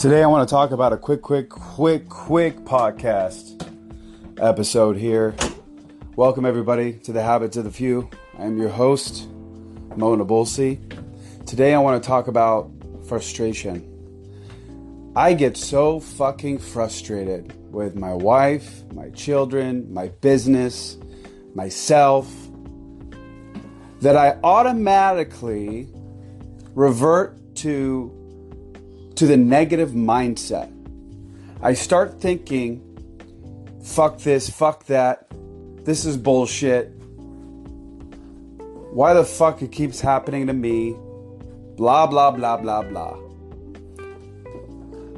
Today I want to talk about a quick podcast episode here. Welcome everybody to the Habits of the Few. I am your host, Mo Nabulsi. Today I want to talk about frustration. I get so fucking frustrated with my wife, my children, my business, myself, that I automatically revert to the negative mindset. I start thinking, fuck this, fuck that, this is bullshit. Why the fuck it keeps happening to me? Blah, blah, blah, blah, blah.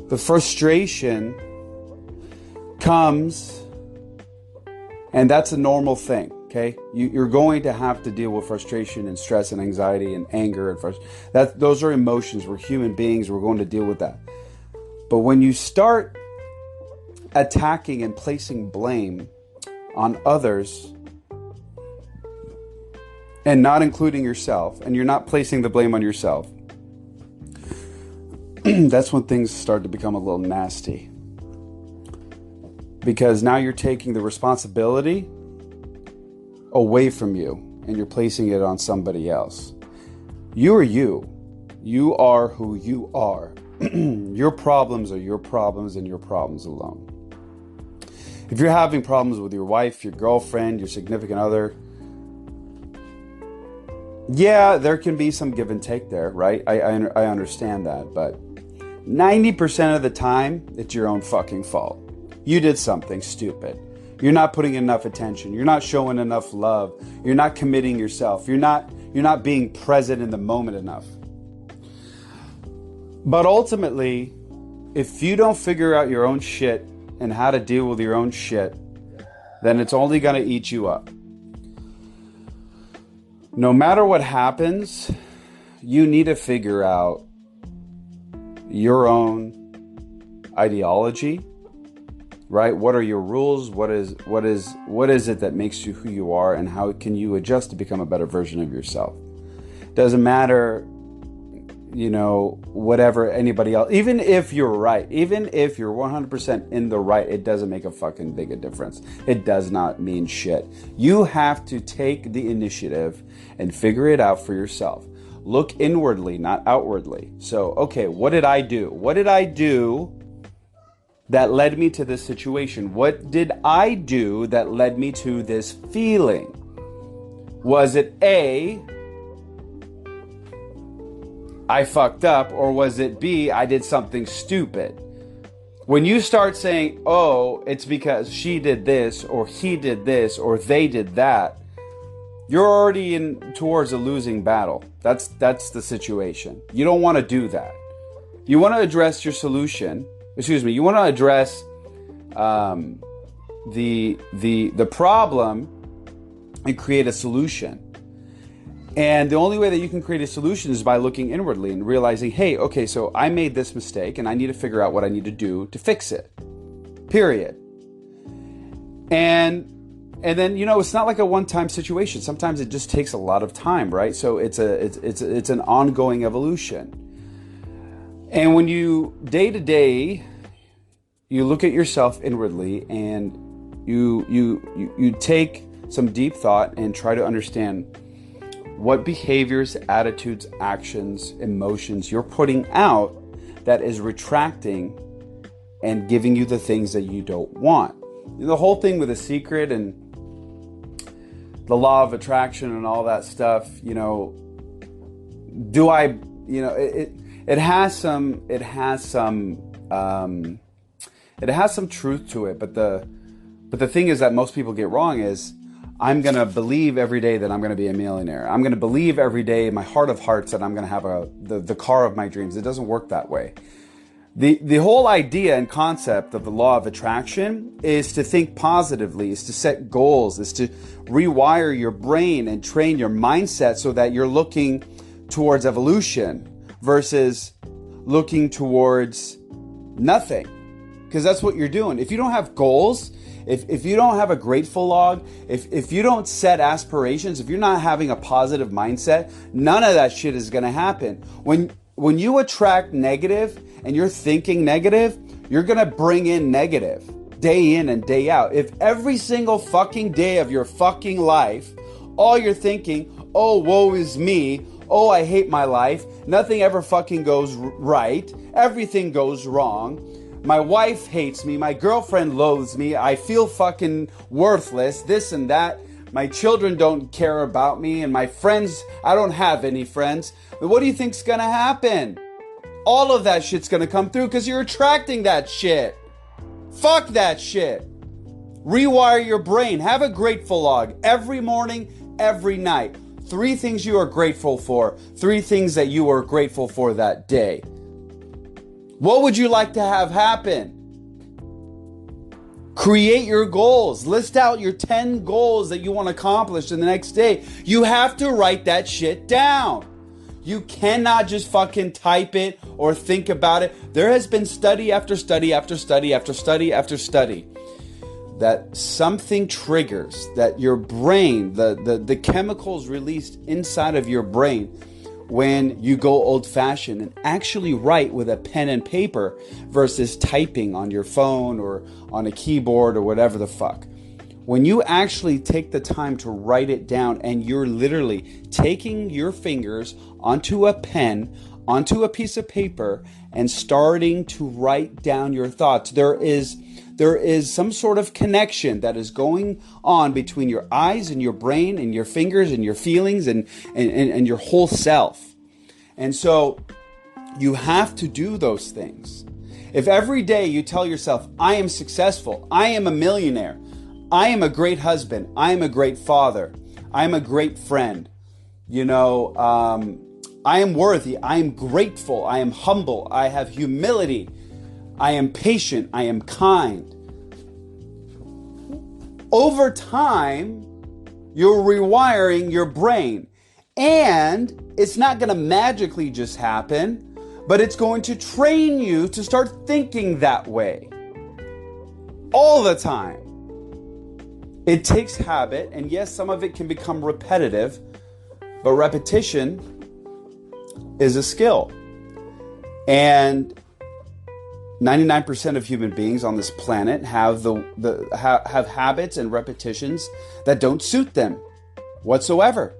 The frustration comes, and that's a normal thing. Okay, you're going to have to deal with frustration and stress and anxiety and anger and frustration. Those are emotions. We're human beings. We're going to deal with that. But when you start attacking and placing blame on others and not including yourself, and you're not placing the blame on yourself, that's when things start to become a little nasty. Because now you're taking the responsibility away from you and you're placing it on somebody else. You are you. You are who you are. Your problems are your problems and your problems alone. If you're having problems with your wife, your girlfriend, your significant other, yeah, there can be some give and take there, right? I understand that, but 90% of the time, it's your own fucking fault. You did something stupid. You're not putting enough attention. You're not showing enough love. You're not committing yourself. You're not being present in the moment enough. But ultimately, if you don't figure out your own shit and how to deal with your own shit, then it's only going to eat you up. No matter what happens, you need to figure out your own ideology. Right? What are your rules? What is it that makes you who you are, and how can you adjust to become a better version of yourself? Doesn't matter, whatever anybody else, even if you're right, even if you're 100% in the right, it doesn't make a fucking big a difference. It does not mean shit. You have to take the initiative and figure it out for yourself. Look inwardly, not outwardly. So, okay, what did I do? What did I do that led me to this situation? What did I do that led me to this feeling? Was it A, I fucked up, or was it B, I did something stupid? When you start saying, oh, it's because she did this, or he did this, or they did that, you're already towards a losing battle. That's the situation. You don't want to do that. You want to address your solution. You want to address the problem and create a solution. And the only way that you can create a solution is by looking inwardly and realizing, hey, okay, so I made this mistake and I need to figure out what I need to do to fix it. Period. And then, it's not like a one-time situation. Sometimes it just takes a lot of time, right? So it's an ongoing evolution. And when you, day to day, you look at yourself inwardly and you take some deep thought and try to understand what behaviors, attitudes, actions, emotions you're putting out that is retracting and giving you the things that you don't want. The whole thing with The Secret and the law of attraction and all that stuff, it has some truth to it, but the thing is that most people get wrong is, I'm going to believe every day that I'm going to be a millionaire. I'm going to believe every day in my heart of hearts that I'm going to have the car of my dreams. It doesn't work that way. The whole idea and concept of the law of attraction is to think positively, is to set goals, is to rewire your brain and train your mindset so that you're looking towards evolution versus looking towards nothing. Because that's what you're doing. If you don't have goals, if you don't have a grateful log, if you don't set aspirations, if you're not having a positive mindset, none of that shit is going to happen. When you attract negative and you're thinking negative, you're going to bring in negative day in and day out. If every single fucking day of your fucking life, all you're thinking, oh, woe is me, oh, I hate my life, nothing ever fucking goes right, everything goes wrong, my wife hates me, my girlfriend loathes me, I feel fucking worthless, this and that, my children don't care about me, and my friends, I don't have any friends. What do you think's gonna happen? All of that shit's gonna come through because you're attracting that shit. Fuck that shit. Rewire your brain. Have a grateful log every morning, every night. 3 things you are grateful for. 3 things that you are grateful for that day. What would you like to have happen? Create your goals. List out your 10 goals that you want to accomplish in the next day. You have to write that shit down. You cannot just fucking type it or think about it. There has been study after study after study after study after study that something triggers, that your brain, the chemicals released inside of your brain when you go old-fashioned and actually write with a pen and paper versus typing on your phone or on a keyboard or whatever the fuck. When you actually take the time to write it down and you're literally taking your fingers onto a pen, onto a piece of paper, and starting to write down your thoughts, there is some sort of connection that is going on between your eyes and your brain and your fingers and your feelings and your whole self. And so you have to do those things. If every day you tell yourself, I am successful, I am a millionaire, I am a great husband, I am a great father, I am a great friend, I am worthy, I am grateful, I am humble, I have humility, I am patient, I am kind. Over time, you're rewiring your brain. And it's not going to magically just happen, but it's going to train you to start thinking that way. All the time. It takes habit, and yes, some of it can become repetitive, but repetition is a skill. And 99% of human beings on this planet have have habits and repetitions that don't suit them whatsoever.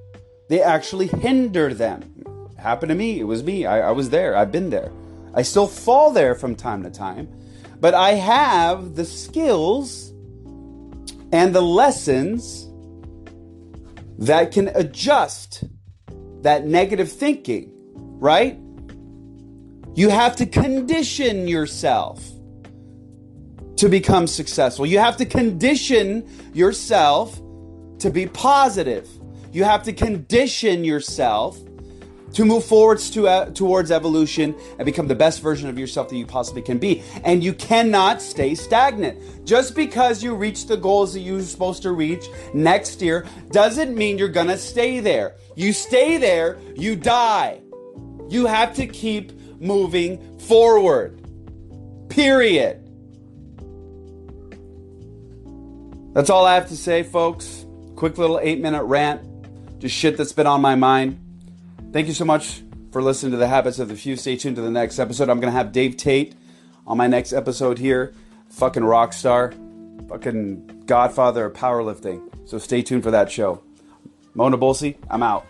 They actually hinder them. It happened to me. It was me. I was there. I've been there. I still fall there from time to time, but I have the skills and the lessons that can adjust that negative thinking, right? You have to condition yourself to become successful. You have to condition yourself to be positive. You have to condition yourself to move forwards towards evolution and become the best version of yourself that you possibly can be. And you cannot stay stagnant. Just because you reach the goals that you're supposed to reach next year doesn't mean you're gonna stay there. You stay there, you die. You have to keep moving forward. Period. That's all I have to say, folks. Quick little 8-minute rant. Just shit that's been on my mind. Thank you so much for listening to The Habits of the Few. Stay tuned to the next episode. I'm going to have Dave Tate on my next episode here. Fucking rock star. Fucking godfather of powerlifting. So stay tuned for that show. Mona Bolsi, I'm out.